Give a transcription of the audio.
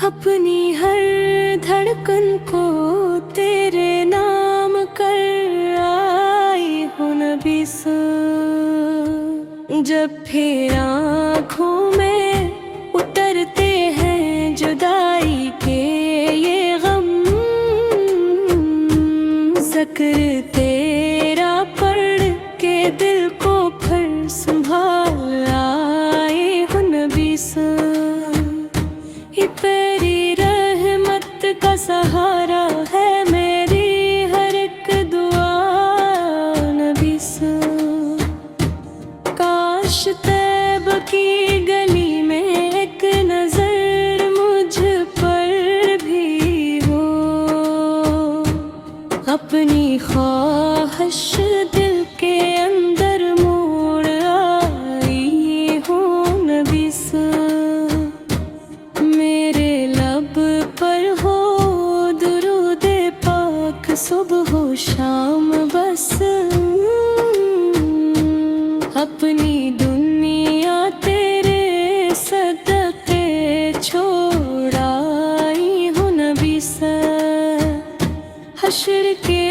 अपनी हर धड़कन को तेरे नाम कर आई हूँ नबी सुन। जब फिर आँखों में उतरते हैं जुदाई के ये गम, ज़िक्र तेरा पढ़ के दिल को फिर संभाल आए हूँ नबी सुन। ये तेरी रहमत का सहारा है मेरी हर एक दुआ नबी सुन। काश तैब की गली में एक नजर मुझ पर भी हो, अपनी ख्वाहिश दिल के अंदर मोड़ आई हूँ नबी सुन। मेरे लब पर हो दुरूदे पाक सुबह हो शाम बस, अपनी दुनिया तेरे सदक़े छोड़ आई हूँ नबी सा। हश्र के